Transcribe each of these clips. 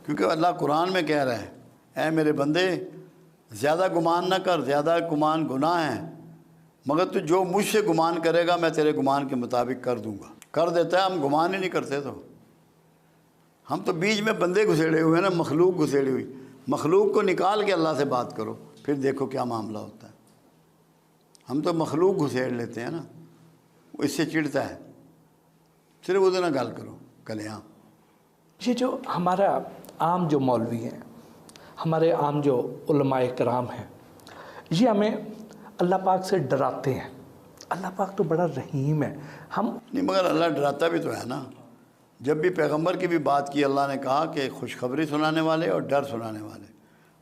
کیونکہ اللہ قرآن میں کہہ رہا ہے اے میرے بندے زیادہ گمان نہ کر، زیادہ گمان گناہ ہے، مگر تو جو مجھ سے گمان کرے گا میں تیرے گمان کے مطابق کر دوں گا۔ کر دیتا ہے، ہم گمان ہی نہیں کرتے، تو ہم تو بیچ میں بندے گھسیڑے ہوئے ہیں نا، مخلوق گھسیڑی ہوئی۔ مخلوق کو نکال کے اللہ سے بات کرو، پھر دیکھو کیا معاملہ ہوتا ہے۔ ہم تو مخلوق گھسیڑ لیتے ہیں نا، وہ اس سے چڑھتا ہے، صرف ادھر نہ گال کرو کلیاں۔ یہ جو ہمارا عام جو مولوی ہیں، ہمارے عام جو علماء کرام ہیں، یہ ہمیں اللہ پاک سے ڈراتے ہیں۔ اللہ پاک تو بڑا رحیم ہے، ہم نہیں مگر اللہ ڈراتا بھی تو ہے نا۔ جب بھی پیغمبر کی بھی بات کی، اللہ نے کہا کہ خوشخبری سنانے والے اور ڈر سنانے والے،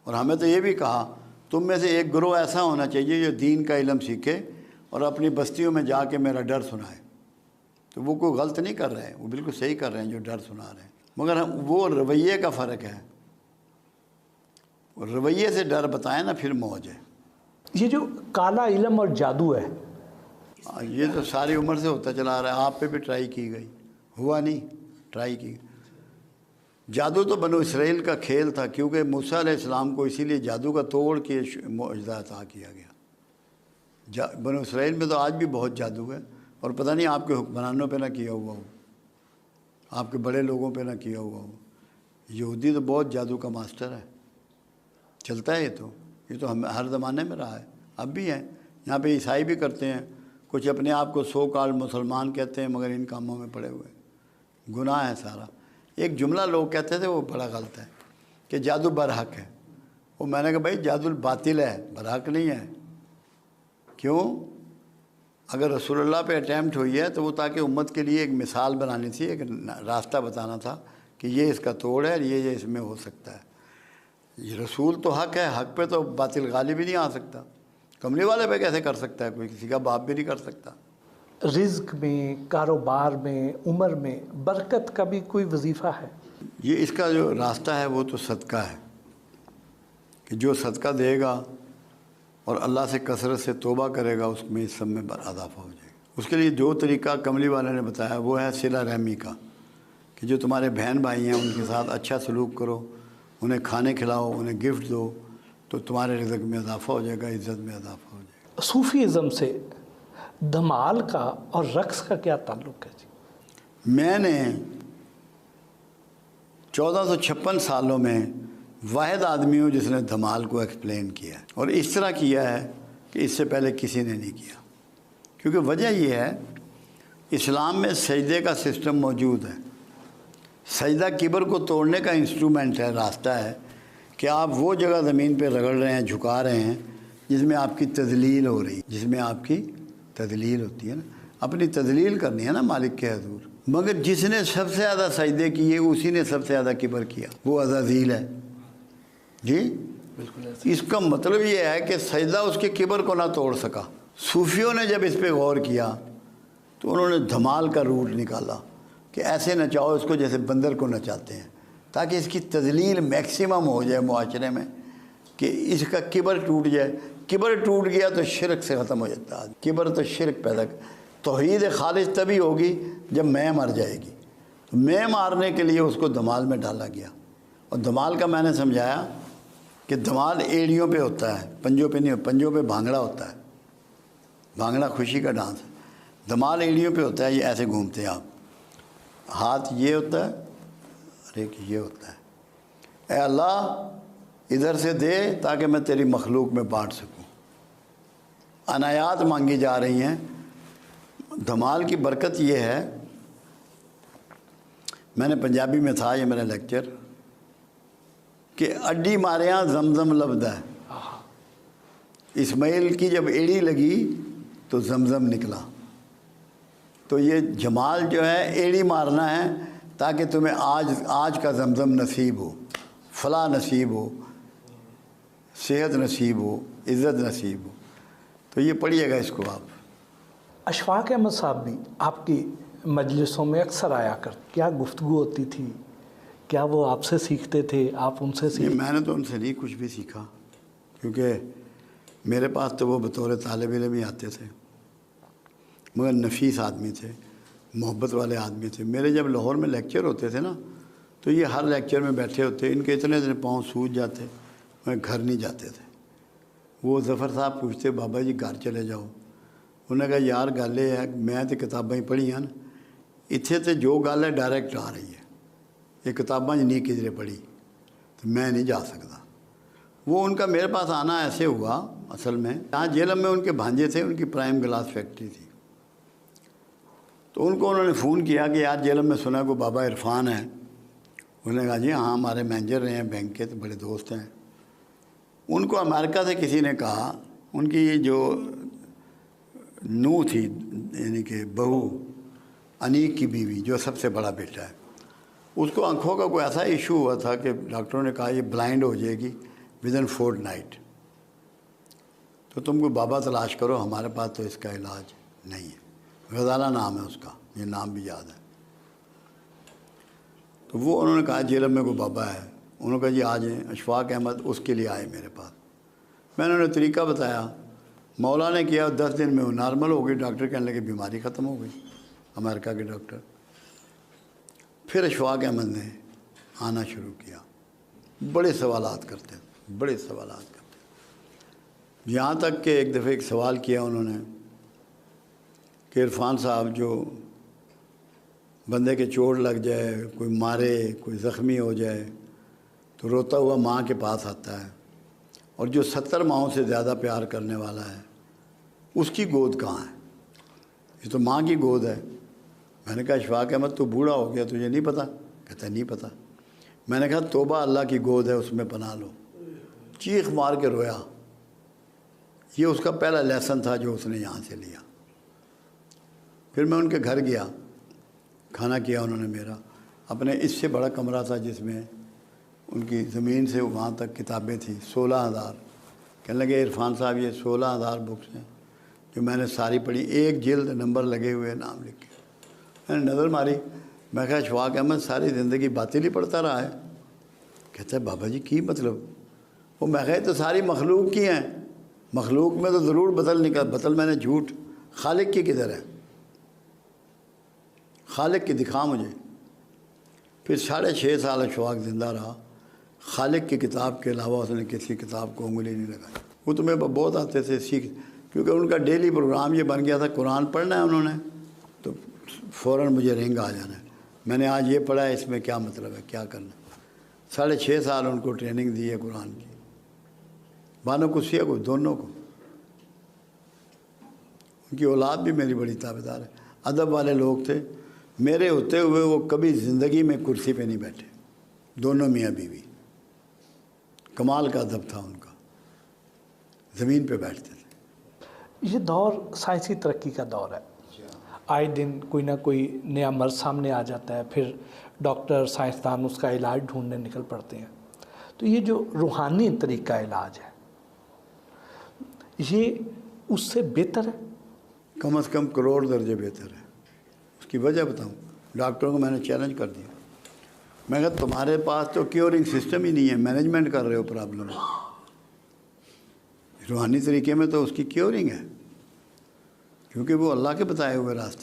اور ہمیں تو یہ بھی کہا تم میں سے ایک گروہ ایسا ہونا چاہیے جو دین کا علم سیکھے اور اپنی بستیوں میں جا کے میرا ڈر سنائے۔ تو وہ کوئی غلط نہیں کر رہے ہیں، وہ بالکل صحیح کر رہے ہیں جو ڈر سنا رہے ہیں، مگر وہ رویے کا فرق ہے۔ رویے سے ڈر بتائیں نا، پھر موج ہے۔ یہ جو کالا علم اور جادو ہے، یہ تو ساری عمر سے ہوتا چلا آ رہا ہے، آپ پہ بھی ٹرائی کی گئی، ہوا نہیں، ٹرائی کی۔ جادو تو بنو اسرائیل کا کھیل تھا، کیونکہ موسیٰ علیہ السلام کو اسی لیے جادو کا توڑ کے معجزہ عطا کیا گیا۔ بنو اسرائیل میں تو آج بھی بہت جادو ہے، اور پتہ نہیں آپ کے حکمرانوں پہ نہ کیا ہوا ہو، آپ کے بڑے لوگوں پہ نہ کیا ہوا ہو۔ یہودی تو بہت جادو کا ماسٹر ہے، چلتا ہے یہ تو ہم ہر زمانے میں رہا ہے، اب بھی ہے۔ یہاں پہ عیسائی بھی کرتے ہیں، کچھ اپنے آپ کو سو کال مسلمان کہتے ہیں، مگر ان کاموں میں پڑے ہوئے، گناہ ہے سارا۔ ایک جملہ لوگ کہتے تھے وہ بڑا غلط ہے کہ جادو برحق ہے، وہ میں نے کہا بھائی جادو باطل ہے، برحق نہیں ہے۔ کیوں؟ اگر رسول اللہ پہ اٹیمپٹ ہوئی ہے تو وہ تاکہ امت کے لیے ایک مثال بنانی تھی، ایک راستہ بتانا تھا کہ یہ اس کا توڑ ہے، یہ اس میں ہو سکتا ہے۔ یہ رسول تو حق ہے، حق پہ تو باطل غالب ہی نہیں آ سکتا۔ کملی والے پہ کیسے کر سکتا ہے کوئی؟ کسی کا باپ بھی نہیں کر سکتا۔ رزق میں، کاروبار میں، عمر میں برکت کا بھی کوئی وظیفہ ہے؟ یہ اس کا جو راستہ ہے وہ تو صدقہ ہے، کہ جو صدقہ دے گا اور اللہ سے کثرت سے توبہ کرے گا، اس میں اس سب میں اضافہ ہو جائے گا۔ اس کے لیے جو طریقہ کملی والے نے بتایا وہ ہے صلہ رحمی کا، کہ جو تمہارے بہن بھائی ہیں ان کے ساتھ اچھا سلوک کرو، انہیں کھانے کھلاؤ، انہیں گفٹ دو، تو تمہارے رزق میں اضافہ ہو جائے گا، عزت میں اضافہ ہو جائے گا۔ صوفی ازم سے دھمال کا اور رقص کا کیا تعلق ہے جی؟ میں نے 1456 سالوں میں واحد آدمی ہوں جس نے دھمال کو ایکسپلین کیا ہے، اور اس طرح کیا ہے کہ اس سے پہلے کسی نے نہیں کیا۔ کیونکہ وجہ یہ ہے، اسلام میں سجدے کا سسٹم موجود ہے۔ سجدہ کبر کو توڑنے کا انسٹرومنٹ ہے، راستہ ہے کہ آپ وہ جگہ زمین پہ رگڑ رہے ہیں، جھکا رہے ہیں جس میں آپ کی تذلیل ہو رہی ہے، جس میں آپ کی تذلیل ہوتی ہے نا، اپنی تذلیل کرنی ہے نا مالک کے حضور۔ مگر جس نے سب سے زیادہ سجدے کیے اسی نے سب سے زیادہ کبر کیا، وہ عزازیل ہے جی۔ اس کا مطلب یہ ہے کہ سجدہ اس کے کبر کو نہ توڑ سکا۔ صوفیوں نے جب اس پہ غور کیا تو انہوں نے دھمال کا روٹ نکالا کہ ایسے نچاؤ اس کو جیسے بندر کو نچاتے ہیں، تاکہ اس کی تذلیل میکسیمم ہو جائے معاشرے میں، کہ اس کا کبر ٹوٹ جائے۔ کبر ٹوٹ گیا تو شرک سے ختم ہو جاتا ہے۔ کبر تو شرک پیدا توحید خالص تبھی ہوگی جب میں مر جائے گی۔ تو میں مارنے کے لیے اس کو دھمال میں ڈالا گیا، اور دھمال کا میں نے سمجھایا کہ دھمال ایڑیوں پہ ہوتا ہے، پنجوں پہ نہیں، پنجوں پہ بھانگڑا ہوتا ہے، بھانگڑا خوشی کا ڈانس ہے۔ دھمال ایڑیوں پہ ہوتا ہے، یہ ایسے گھومتے ہیں آپ، ہاتھ یہ ہوتا ہے اور ایک یہ ہوتا ہے۔ اے اللہ ادھر سے دے تاکہ میں تیری مخلوق میں بانٹ سکوں۔ عنایات مانگی جا رہی ہیں۔ دھمال کی برکت یہ ہے، میں نے پنجابی میں تھا یہ میرا لیکچر، کہ اڈی ماریاں زمزم لبدا ہے۔ اسماعیل کی جب ایڑی لگی تو زمزم نکلا۔ تو یہ جمال جو ہے ایڑی مارنا ہے تاکہ تمہیں آج کا زمزم نصیب ہو، فلاح نصیب ہو، صحت نصیب ہو، عزت نصیب ہو۔ تو یہ پڑھیے گا اس کو آپ۔ اشفاق احمد صاحب بھی آپ کی مجلسوں میں اکثر آیا کرتے، کیا گفتگو ہوتی تھی؟ کیا وہ آپ سے سیکھتے تھے، آپ ان سے سیکھتے؟ میں نے تو ان سے نہیں کچھ بھی سیکھا، کیونکہ میرے پاس تو وہ بطور طالب علم ہی آتے تھے، مگر نفیس آدمی تھے، محبت والے آدمی تھے۔ میرے جب لاہور میں لیکچر ہوتے تھے نا تو یہ ہر لیکچر میں بیٹھے ہوتے، ان کے اتنے پاؤں سوج جاتے، میں گھر نہیں جاتے تھے۔ وہ ظفر صاحب پوچھتے بابا جی گھر چلے جاؤ، انہوں نے کہا یار گل یہ ہے میں تو کتاباں ہی پڑھیاں نا، اتنے تو جو گل ہے ڈائریکٹ آ رہی ہے، یہ کتاباں نہیں کدھر پڑھی تو میں نہیں جا سکتا۔ وہ ان کا میرے پاس آنا ایسے ہوا اصل میں، جہاں جیلم میں ان کے بھانجے تھے، ان کی پرائم گلاس فیکٹری تھی، تو ان کو انہوں نے فون کیا کہ یار جیلم میں سنا کو بابا عرفان ہے، انہوں نے کہا جی ہاں ہمارے مینیجر رہے ہیں بینک کے، تو بڑے دوست ہیں۔ ان کو امریکہ سے کسی نے کہا، ان کی جو نو تھی یعنی کہ بہو انیک کی بیوی جو سب سے بڑا بیٹا ہے، اس کو آنکھوں کا کوئی ایسا ایشو ہوا تھا کہ ڈاکٹروں نے کہا یہ بلائنڈ ہو جائے گی ودن فورٹ نائٹ، تو تم کو بابا تلاش کرو، ہمارے پاس تو اس کا علاج نہیں ہے۔ غزالہ نام ہے اس کا، یہ نام بھی یاد ہے۔ تو وہ انہوں نے کہا جیلم میں کوئی بابا ہے، انہوں نے کہا جی آ جائیں۔ اشفاق احمد اس کے لیے آئے میرے پاس، میں نے انہیں طریقہ بتایا، مولا نے کیا، 10 دن میں وہ نارمل ہو گئی، ڈاکٹر کہنے لگے بیماری ختم ہو گئی، امریکہ کے ڈاکٹر۔ پھر اشفاق احمد نے آنا شروع کیا، بڑے سوالات کرتے تھے، بڑے سوالات کرتے تھے، یہاں تک کہ ایک دفعہ ایک سوال کیا انہوں نے کہ عرفان صاحب جو بندے کے چوٹ لگ جائے، کوئی مارے، کوئی زخمی ہو جائے تو روتا ہوا ماں کے پاس آتا ہے، اور جو 70 ماؤں سے زیادہ پیار کرنے والا ہے اس کی گود کہاں ہے؟ یہ تو ماں کی گود ہے۔ میں نے کہا اشفاق احمد تو بوڑھا ہو گیا، تجھے نہیں پتہ؟ کہتا نہیں پتہ۔ میں نے کہا توبہ اللہ کی گود ہے، اس میں پناہ لو۔ چیخ مار کے رویا۔ یہ اس کا پہلا لیسن تھا جو اس نے یہاں سے لیا۔ پھر میں ان کے گھر گیا، کھانا کیا انہوں نے میرا، اپنے اس سے بڑا کمرہ تھا جس میں ان کی زمین سے وہاں تک کتابیں تھیں، 16,000۔ کہنے لگے عرفان صاحب یہ 16,000 بکس ہیں جو میں نے ساری پڑھی، ایک جلد نمبر لگے ہوئے نام لکھ کے۔ میں نے نظر ماری، میں کہا اشفاق احمد ساری زندگی باطل ہی پڑھتا رہا ہے؟ کہتا ہے بابا جی کی مطلب؟ وہ میں کہا تو ساری مخلوق کی ہیں، مخلوق میں تو ضرور بطل میں نے جھوٹ، خالق کی کدھر ہے؟ خالق کی دکھا مجھے۔ پھر 6.5 سال اشفاق زندہ رہا، خالق کی کتاب کے علاوہ اس نے کسی کتاب کو انگلی نہیں لگائی۔ وہ تمہیں بہت آتے تھے سیکھ، کیونکہ ان کا ڈیلی پروگرام یہ بن گیا تھا، قرآن پڑھنا ہے انہوں نے تو فوراً مجھے رنگ آ جانا ہے، میں نے آج یہ پڑھا ہے، اس میں کیا مطلب ہے، کیا کرنا۔ 6.5 سال ان کو ٹریننگ دی ہے قرآن کی، بانو قدسیہ کو، دونوں کو۔ ان کی اولاد بھی میری بڑی تابعدار ہے، ادب والے لوگ تھے، میرے ہوتے ہوئے وہ کبھی زندگی میں کرسی پہ نہیں بیٹھے، دونوں میاں بیوی۔ کمال کا ادب تھا ان کا، زمین پہ بیٹھتے تھے۔ یہ دور سائنسی ترقی کا دور ہے، آئے دن کوئی نہ کوئی نیا مرض سامنے آ جاتا ہے، پھر ڈاکٹر سائنسدان اس کا علاج ڈھونڈنے نکل پڑتے ہیں۔ تو یہ جو روحانی طریقہ علاج ہے یہ اس سے بہتر ہے، کم از کم کروڑ درجے بہتر ہے۔ اس کی وجہ بتاؤں، ڈاکٹروں کو میں نے چیلنج کر دیا، میں کہا تمہارے پاس تو کیورنگ سسٹم ہی نہیں ہے، مینجمنٹ کر رہے ہو پرابلم، روحانی طریقے میں تو اس کی کیورنگ ہے، کیونکہ وہ اللہ کے بتائے ہوئے راستے